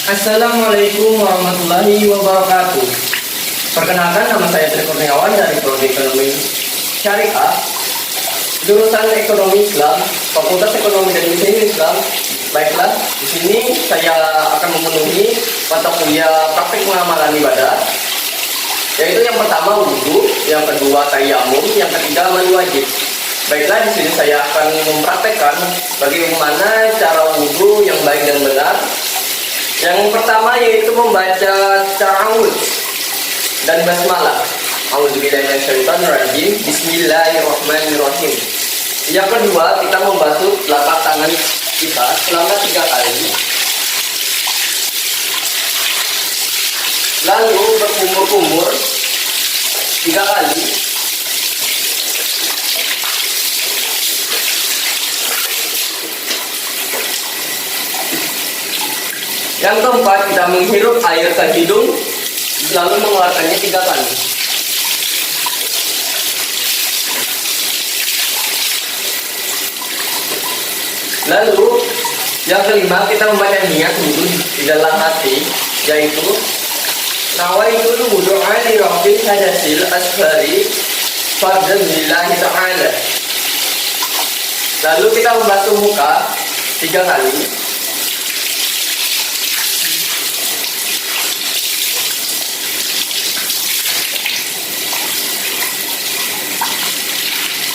Assalamualaikum warahmatullahi wabarakatuh. Perkenalkan, nama saya Tri Kurniawan dari Prodi Ekonomi Syariah, jurusan Ekonomi Islam, Fakultas Ekonomi dan Bisnis Islam. Baiklah, di sini saya akan memenuhi mata kuliah praktik pengamalan ibadah, yaitu yang pertama wudhu, yang kedua tayammum, yang ketiga mandi wajib. Baiklah, di sini saya akan mempraktekkan bagaimana cara wudhu yang baik dan benar. Yang pertama yaitu membaca ta'awudz dan basmalah. A'udzubillahiminasyaitonirrajim. Bismillahirrahmanirrahim. Yang kedua, kita membasuh telapak tangan kita selama 3 kali. Lalu berkumur-kumur 3 kali. Yang keempat, kita menghirup air ke hidung, lalu mengeluarkannya 3 kali. Lalu, yang kelima, kita membaca niat wudhu di dalam hati, yaitu nawaitul wudu'a li rabbil hadasil asghari fardhan lillahi ta'ala. Lalu kita membasuh muka 3 kali.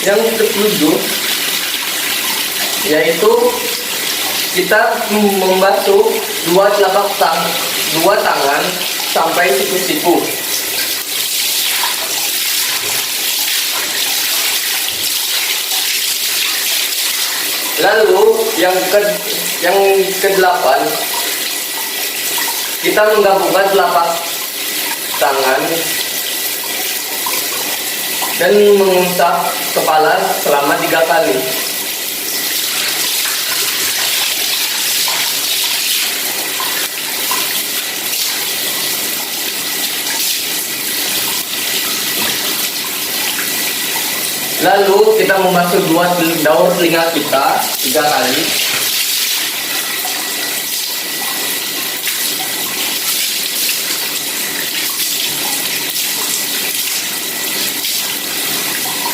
Yang ketujuh yaitu kita membasuh 2 tangan sampai siku-siku. Lalu yang ke-8, kita menggabungkan telapak tangan dan mengusap kepala selama 3 kali. Lalu kita membasuh 2 daun telinga kita 3 kali.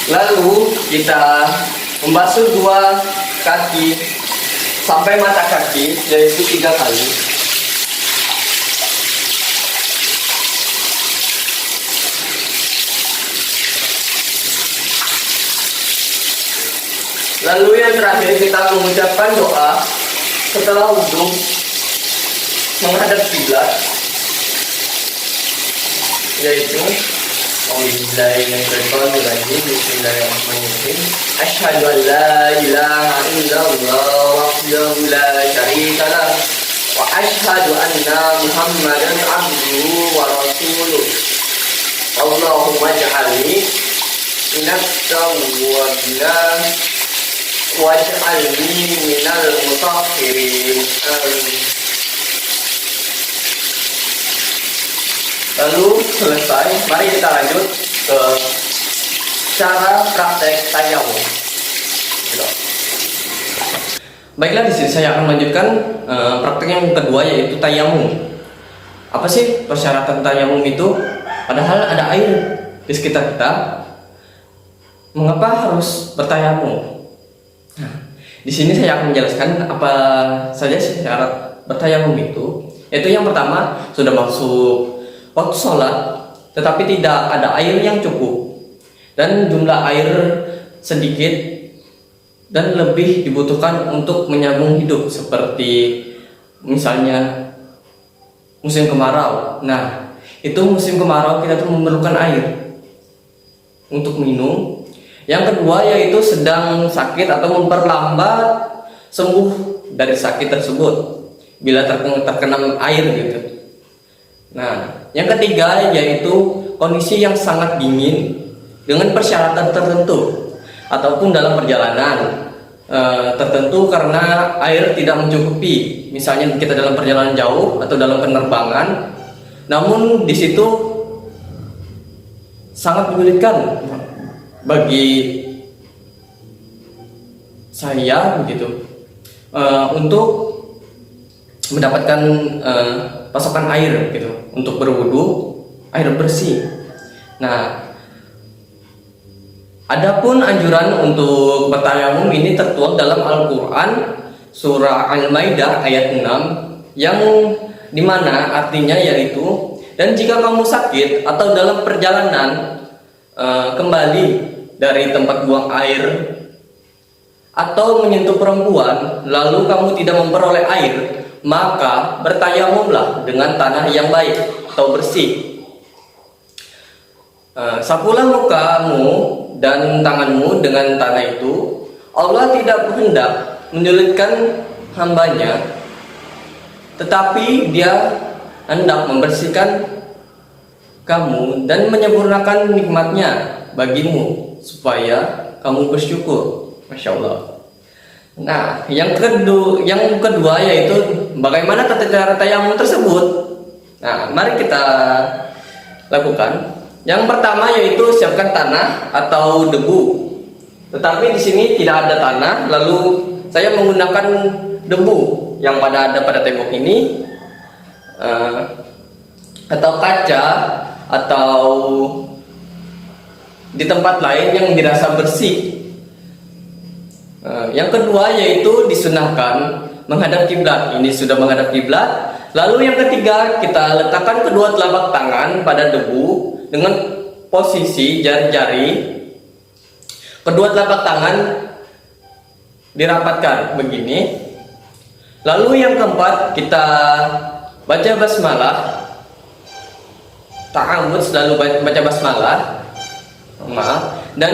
Lalu kita membasuh 2 kaki sampai mata kaki, yaitu 3 kali. Lalu yang terakhir, kita mengucapkan doa setelah wudhu menghadap kiblat, yaitu Bismillahirrahmanirrahim. Asyhadu an la ilaha illallah wahdahu la syarika lah wa asyhadu anna Muhammadan abduhu wa rasuluh. Allahumma ij'alni minat tawwabina waj'alni minal mutahhirin. Amin. Lalu selesai, mari kita lanjut ke cara praktek tayammum. Baiklah, di sini saya akan melanjutkan praktek yang kedua, yaitu tayammum. Apa sih persyaratan tayammum itu? Padahal ada air di sekitar kita. Mengapa harus bertayammum? Nah, di sini saya akan menjelaskan apa saja sih syarat bertayammum itu. Yaitu yang pertama, sudah masuk waktu sholat tetapi tidak ada air yang cukup dan jumlah air sedikit dan lebih dibutuhkan untuk menyambung hidup, seperti misalnya musim kemarau. Nah, itu musim kemarau kita tuh memerlukan air untuk minum. Yang kedua yaitu sedang sakit atau memperlambat sembuh dari sakit tersebut bila terkena air gitu. Nah, yang ketiga yaitu kondisi yang sangat dingin dengan persyaratan tertentu ataupun dalam perjalanan tertentu karena air tidak mencukupi. Misalnya kita dalam perjalanan jauh atau dalam penerbangan, namun di situ sangat menyulitkan bagi saya begitu untuk mendapatkan pasokan air gitu untuk berwudu, air bersih. Nah, adapun anjuran untuk bertayamum ini tertuang dalam Al-Qur'an surah Al-Maidah ayat 6 yang dimana artinya yaitu, dan jika kamu sakit atau dalam perjalanan kembali dari tempat buang air atau menyentuh perempuan lalu kamu tidak memperoleh air, maka bertayamumlah dengan tanah yang baik atau bersih. Sapulah mukamu dan tanganmu dengan tanah itu. Allah tidak berkehendak menyulitkan hambanya, tetapi Dia hendak membersihkan kamu dan menyempurnakan nikmatnya bagimu supaya kamu bersyukur. Masya Allah. Nah, yang kedua yaitu bagaimana tata cara tayamum tersebut. Nah, mari kita lakukan. Yang pertama yaitu siapkan tanah atau debu. Tetapi di sini tidak ada tanah, lalu saya menggunakan debu yang ada pada tembok ini, atau kaca, atau di tempat lain yang dirasa bersih. Yang kedua yaitu disunahkan menghadap kiblat. Ini sudah menghadap kiblat. Lalu yang ketiga, kita letakkan kedua telapak tangan pada debu dengan posisi jari-jari. Kedua telapak tangan dirapatkan begini. Lalu yang keempat, kita baca basmalah. Ta'awudz, lalu baca basmalah. Dan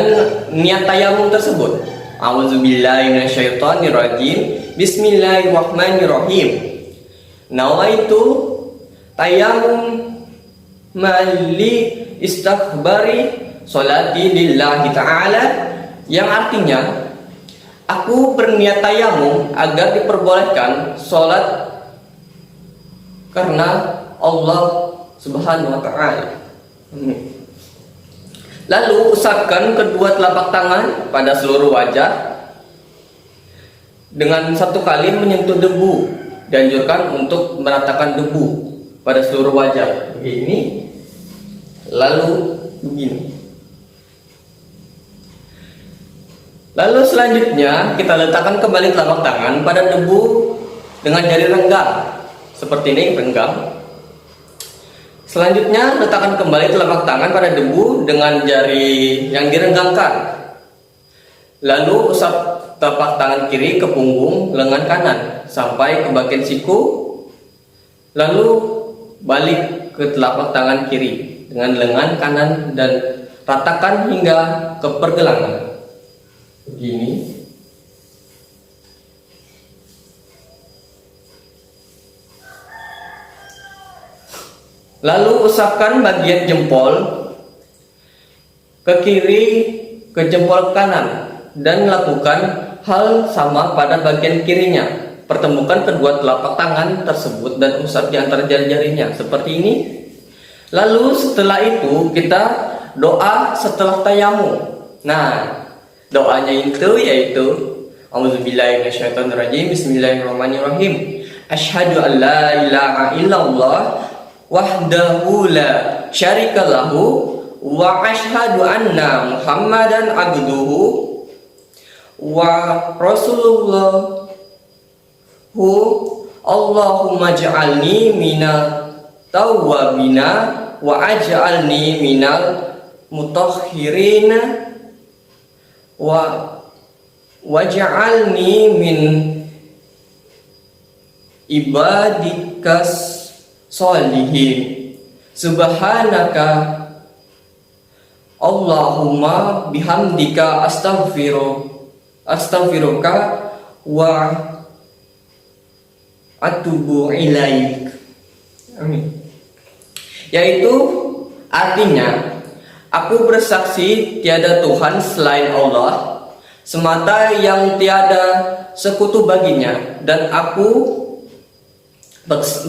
niat tayamum tersebut. A'udzubillahi minasyaitonirrajim. Bismillahirrahmanirrahim. Nawaitu tayamum mali istighbari sholati lillahi ta'ala, yang artinya aku berniat tayamum agar diperbolehkan sholat karena Allah Subhanahu wa ta'ala. Lalu usapkan kedua telapak tangan pada seluruh wajah dengan satu kali menyentuh debu. Dianjurkan untuk meratakan debu pada seluruh wajah. Begini, lalu begini. Lalu selanjutnya kita letakkan kembali telapak tangan pada debu dengan jari renggang. Seperti ini, renggang. Selanjutnya letakkan kembali telapak tangan pada debu dengan jari yang direnggangkan. Lalu usap telapak tangan kiri ke punggung lengan kanan sampai ke bagian siku. Lalu balik ke telapak tangan kiri dengan lengan kanan dan ratakan hingga ke pergelangan. Begini. Lalu usapkan bagian jempol ke kiri ke jempol kanan dan lakukan hal sama pada bagian kirinya. Pertemukan kedua telapak tangan tersebut dan usap di antara jari-jarinya seperti ini. Lalu setelah itu kita doa setelah tayamum. Nah, doanya itu yaitu A'udzubillahi minasyaitonirrajim. Bismillahirrahmanirrahim. Asyhadu an la ilaha illallah wahdahu la syarikalahu wa asyhadu anna Muhammadan abduhu wa rasulullah. Allahumma ja'alni minal tawwabina wa aj'alni minal mutahhirina wa waj'alni min ibadikas sholihin. Subhanaka Allahumma bihamdika astaghfiruka wa atubu ilaik. Amin. Yaitu artinya, aku bersaksi tiada Tuhan selain Allah semata yang tiada sekutu baginya, dan aku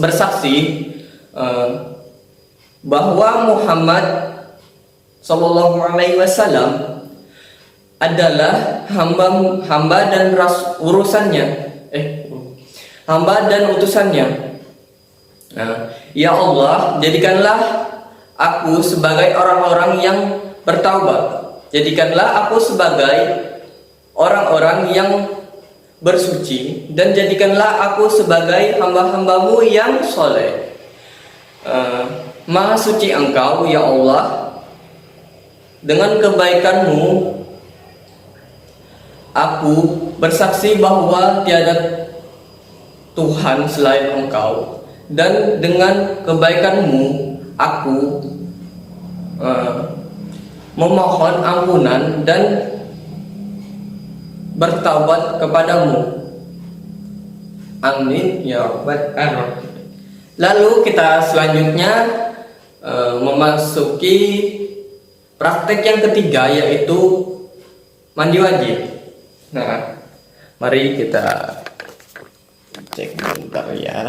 bersaksi bahwa Muhammad Sallallahu Alaihi Wasallam adalah hamba dan urusannya, hamba dan utusannya. Nah, ya Allah, jadikanlah aku sebagai orang-orang yang bertaubat. Jadikanlah aku sebagai orang-orang yang bersuci, dan jadikanlah aku sebagai hamba-hambamu yang soleh. Maha suci Engkau, ya Allah. Dengan kebaikanmu aku bersaksi bahwa tiada Tuhan selain Engkau, dan dengan kebaikanmu aku memohon ampunan dan bertaubat kepadamu. Amin ya rabbal alamin. Lalu kita selanjutnya memasuki praktek yang ketiga, yaitu mandi wajib. Nah, mari kita cek bentar ya.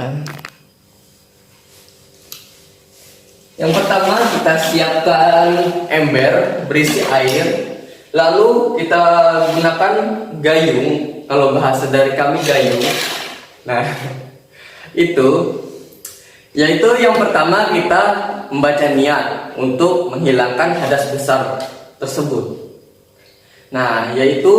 Yang pertama, kita siapkan ember berisi air. Lalu kita gunakan gayung, kalau bahasa dari kami gayung. Nah, yaitu yang pertama kita membaca niat untuk menghilangkan hadas besar tersebut. Nah, yaitu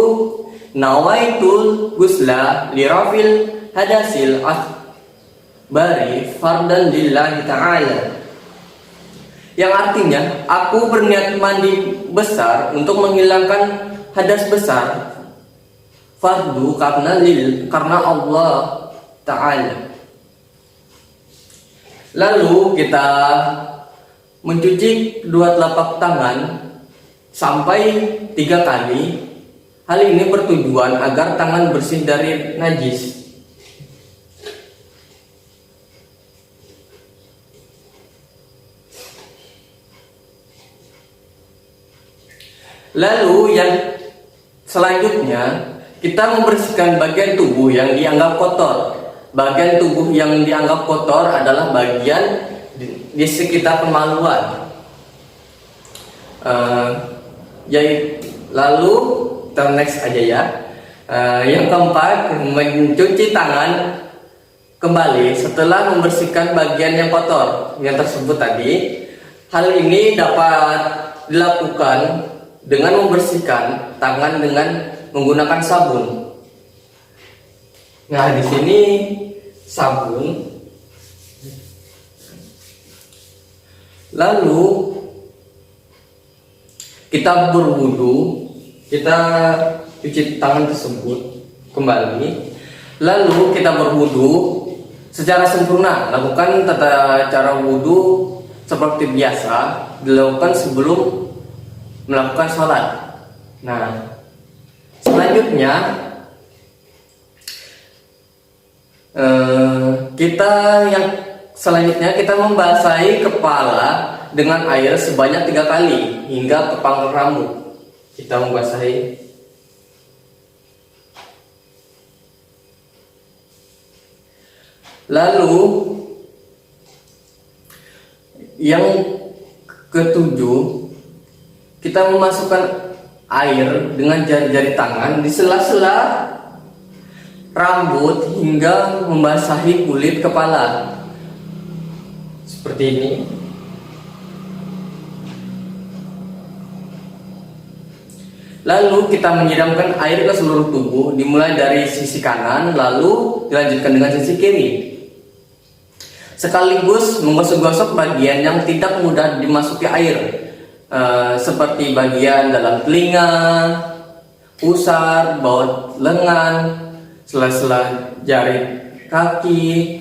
nawaitul gusla lirafil hadasil akbari fardan lillahi ta'ala. Yang artinya, aku berniat mandi besar untuk menghilangkan hadas besar fardu karena Allah Ta'ala. Lalu kita mencuci kedua telapak tangan sampai 3 kali. Hal ini bertujuan agar tangan bersih dari najis. Lalu yang selanjutnya, kita membersihkan bagian tubuh yang dianggap kotor. Bagian tubuh yang dianggap kotor adalah bagian di sekitar kemaluan. Lalu kita next aja ya. Yang keempat, mencuci tangan kembali setelah membersihkan bagian yang kotor yang tersebut tadi. Hal ini dapat dilakukan dengan membersihkan tangan dengan menggunakan sabun. Nah, di sini sabun. Lalu kita berwudu, kita cuci tangan tersebut kembali. Lalu kita berwudu secara sempurna. Lakukan tata cara wudu seperti biasa dilakukan sebelum melakukan sholat. Nah, selanjutnya kita membasahi kepala dengan air sebanyak 3 kali hingga ke pangkal rambut. Kita membasahi. Lalu yang ketujuh, kita memasukkan air dengan jari-jari tangan di sela-sela rambut hingga membasahi kulit kepala. Seperti ini. Lalu kita menyiramkan air ke seluruh tubuh, dimulai dari sisi kanan lalu dilanjutkan dengan sisi kiri. Sekaligus menggosok-gosok bagian yang tidak mudah dimasuki air, seperti bagian dalam telinga, pusar, baut lengan, sela-sela jari kaki,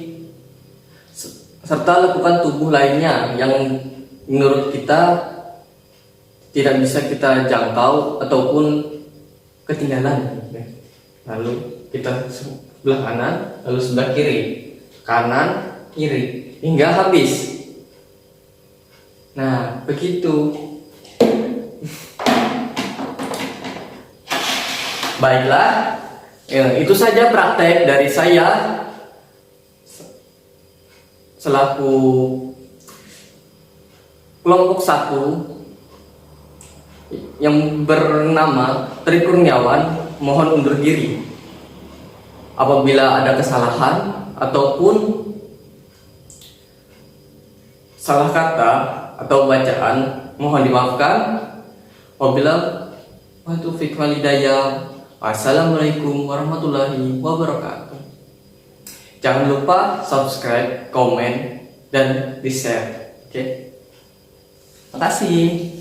serta lekukan tubuh lainnya yang menurut kita tidak bisa kita jangkau ataupun ketinggalan. Lalu kita sebelah kanan, lalu sebelah kiri, kanan, kiri, hingga habis. Nah, begitu. Baiklah, itu saja praktek dari saya selaku kelompok 1 yang bernama Tri Kurniawan. Mohon undur diri. Apabila ada kesalahan ataupun salah kata atau bacaan mohon dimaafkan. Wabillahi taufiq wal hidayah. Wassalamualaikum warahmatullahi wabarakatuh. Jangan lupa subscribe, komen, dan di share. Oke. Terima kasih.